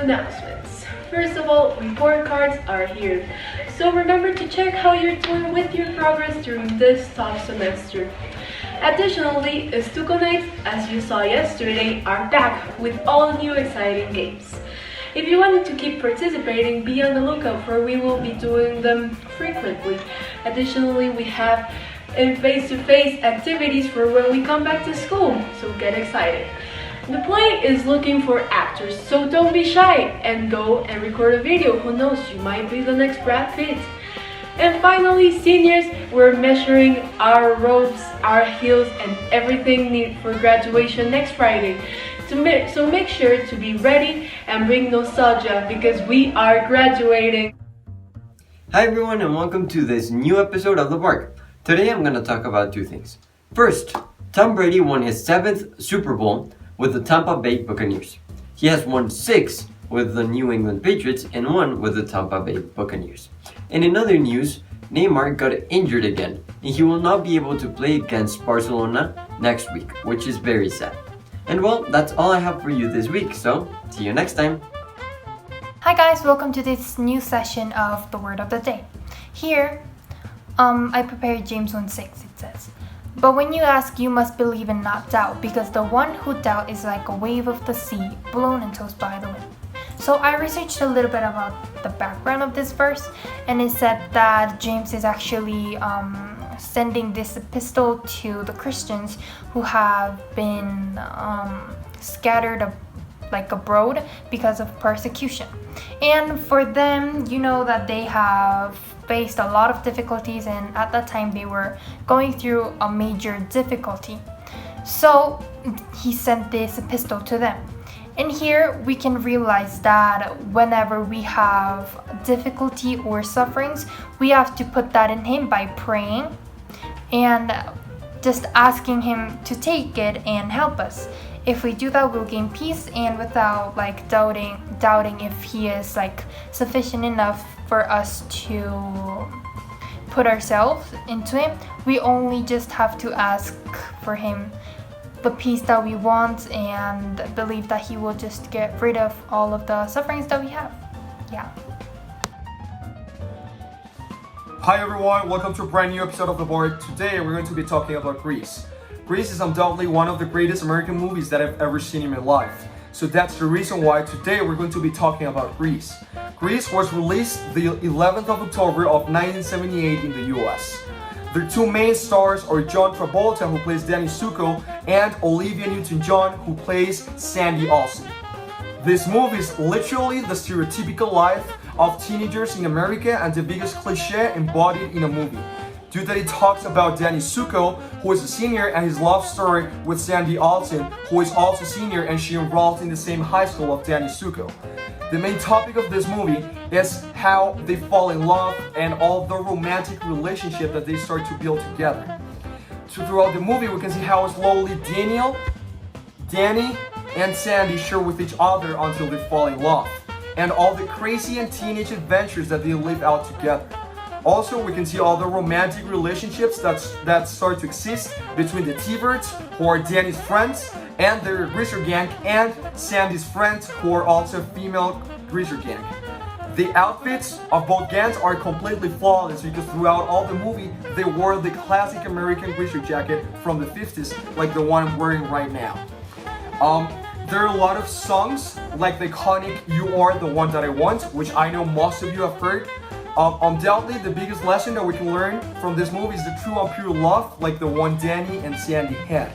announcements. First of all, report cards are here, so remember to check how you're doing with your progress during this tough semester. Additionally, Stuco Nights, as you saw yesterday, are back with all new exciting games. If you want to keep participating, be on the lookout for we will be doing them frequently. Additionally, we have face-to-face activities for when we come back to school, so get excited. The play is looking for actors, so don't be shy and go and record a video. Who knows, you might be the next Brad Pitt. And finally, seniors, we're measuring our robes, our heels, and everything needed for graduation next Friday. So make sure to be ready and bring nostalgia because we are graduating. Hi everyone and welcome to this new episode of The Park. Today I'm going to talk about two things. First, Tom Brady won his 7th Super Bowl with the Tampa Bay Buccaneers. He has won 6 with the New England Patriots and 1 with the Tampa Bay Buccaneers. And in other news, Neymar got injured again and he will not be able to play against Barcelona next week, which is very sad. And well, that's all I have for you this week, so see you next time. Hi guys, welcome to this new session of the Word of the Day. Here, I prepared James 1:6, it says. But when you ask, you must believe and not doubt, because the one who doubts is like a wave of the sea, blown and tossed by the wind. So I researched a little bit about the background of this verse, and it said that James is actually sending this epistle to the Christians who have been scattered abroad because of persecution. And for them, you know that they have faced a lot of difficulties, and at that time they were going through a major difficulty. So he sent this epistle to them. And here we can realize that whenever we have difficulty or sufferings, we have to put that in Him by praying and just asking Him to take it and help us. If we do that, we'll gain peace, and without doubting if He is sufficient enough for us to put ourselves into Him, we only just have to ask for Him the peace that we want and believe that He will just get rid of all of the sufferings that we have. Yeah. Hi everyone, welcome to a brand new episode of The Board. Today we're going to be talking about Grease. Grease is undoubtedly one of the greatest American movies that I've ever seen in my life. So that's the reason why today we're going to be talking about Grease. Grease was released the 11th of October of 1978 in the US. The two main stars are John Travolta, who plays Danny Zuko, and Olivia Newton-John, who plays Sandy Olsen. This movie is literally the stereotypical life of teenagers in America and the biggest cliche embodied in a movie. Due that it talks about Danny Zuko, who is a senior, and his love story with Sandy Olsen, who is also senior and she enrolled in the same high school of Danny Zuko. The main topic of this movie is how they fall in love and all the romantic relationship that they start to build together. So throughout the movie we can see how slowly Danny, and Sandy share with each other until they fall in love, and all the crazy and teenage adventures that they live out together. Also, we can see all the romantic relationships that start to exist between the T-Birds, who are Danny's friends, and their Greaser gang, and Sandy's friends, who are also female Greaser gang. The outfits of both gangs are completely flawless because throughout all the movie, they wore the classic American Greaser jacket from the 50s, like the one I'm wearing right now. There are a lot of songs, like the iconic You Are the One That I Want, which I know most of you have heard. Undoubtedly, the biggest lesson that we can learn from this movie is the true and pure love, like the one Danny and Sandy had.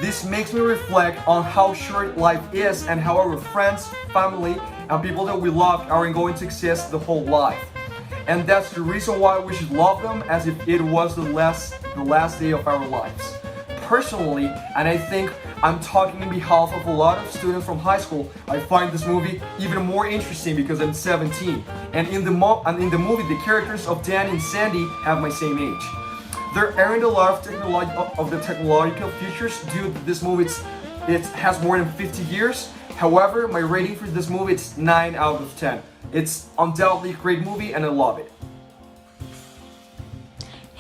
This makes me reflect on how short life is and how our friends, family, and people that we love aren't going to exist the whole life. And that's the reason why we should love them as if it was the last day of our lives. Personally, and I think I'm talking in behalf of a lot of students from high school, I find this movie even more interesting because I'm 17. And in the movie, the characters of Danny and Sandy have my same age. There aren't a lot of the technological features due to this movie. It has more than 50 years. However, my rating for this movie is 9 out of 10. It's undoubtedly a great movie and I love it.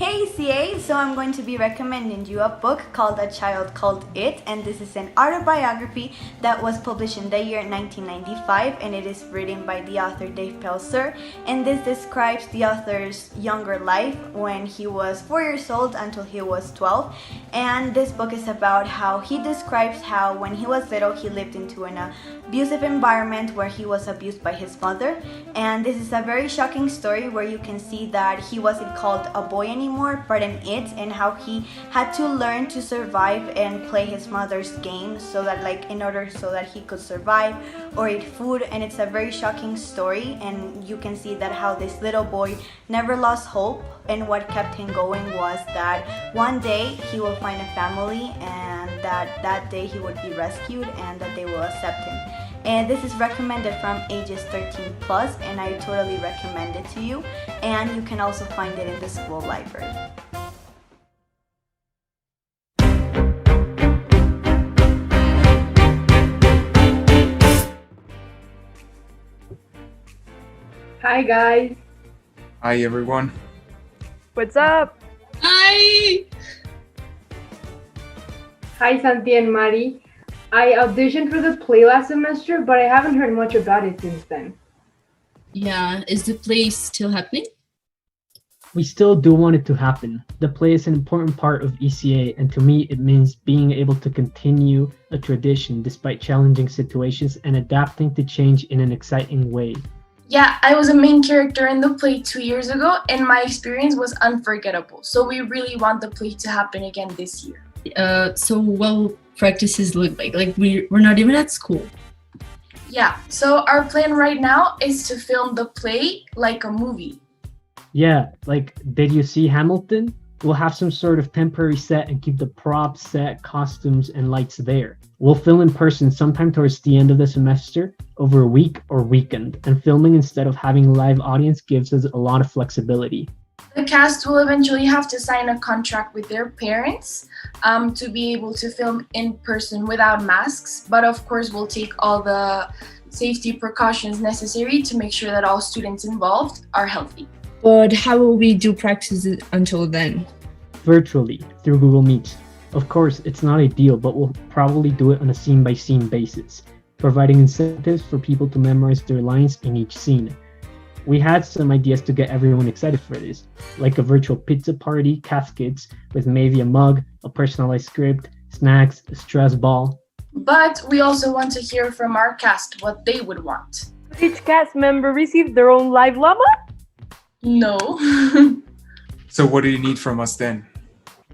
Hey CA, so I'm going to be recommending you a book called A Child Called It, and this is an autobiography that was published in the year 1995, and it is written by the author Dave Pelzer, and this describes the author's younger life when he was 4 years old until he was 12, and this book is about how he describes how when he was little he lived into an abusive environment where he was abused by his mother, and this is a very shocking story where you can see that he wasn't called a boy anymore but an it, and how he had to learn to survive and play his mother's game so that in order so that he could survive or eat food. And it's a very shocking story, and you can see that how this little boy never lost hope, and what kept him going was that one day he will find a family, and that day he would be rescued and that they will accept him. And this is recommended from ages 13 plus, and I totally recommend it to you, and you can also find it in the school library. Hi guys. Hi everyone. What's up? Hi! Hi Santi and Mari. I auditioned for the play last semester, but I haven't heard much about it since then. Yeah, is the play still happening? We still do want it to happen. The play is an important part of ECA, and to me it means being able to continue a tradition despite challenging situations and adapting to change in an exciting way. Yeah, I was a main character in the play 2 years ago, and my experience was unforgettable. So we really want the play to happen again this year. So what practices look like? Like we're not even at school. Yeah, so our plan right now is to film the play like a movie. Yeah, did you see Hamilton? We'll have some sort of temporary set and keep the props, set, costumes, and lights there. We'll film in person sometime towards the end of the semester, over a week or weekend, and filming instead of having a live audience gives us a lot of flexibility. The cast will eventually have to sign a contract with their parents to be able to film in person without masks, but of course we'll take all the safety precautions necessary to make sure that all students involved are healthy. But how will we do practices until then? Virtually, through Google Meet. Of course, it's not ideal, but we'll probably do it on a scene-by-scene basis, providing incentives for people to memorize their lines in each scene. We had some ideas to get everyone excited for this, like a virtual pizza party, cascades, with maybe a mug, a personalized script, snacks, a stress ball. But we also want to hear from our cast what they would want. Each cast member received their own live llama? No. So what do you need from us then?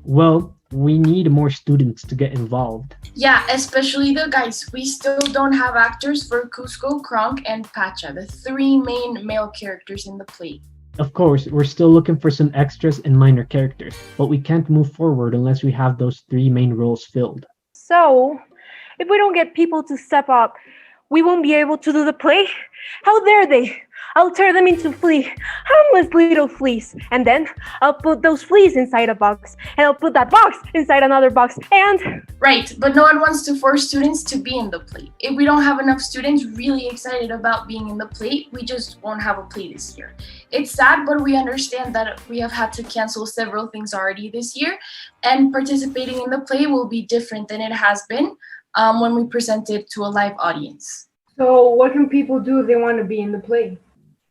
Well, we need more students to get involved. Yeah, especially the guys. We still don't have actors for Cusco, Kronk, and Pacha, the three main male characters in the play. Of course, we're still looking for some extras and minor characters, but we can't move forward unless we have those three main roles filled. So, if we don't get people to step up, we won't be able to do the play? How dare they? I'll turn them into harmless little fleas, and then I'll put those fleas inside a box, and I'll put that box inside another box, and... Right, but no one wants to force students to be in the play. If we don't have enough students really excited about being in the play, we just won't have a play this year. It's sad, but we understand that we have had to cancel several things already this year, and participating in the play will be different than it has been when we present it to a live audience. So what can people do if they want to be in the play?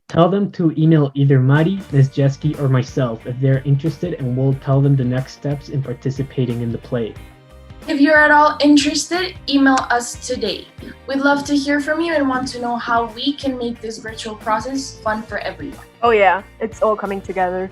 Tell them to email either Mari, Ms. Jeski, or myself if they're interested, and we'll tell them the next steps in participating in the play. If you're at all interested, email us today. We'd love to hear from you and want to know how we can make this virtual process fun for everyone. Oh yeah, it's all coming together.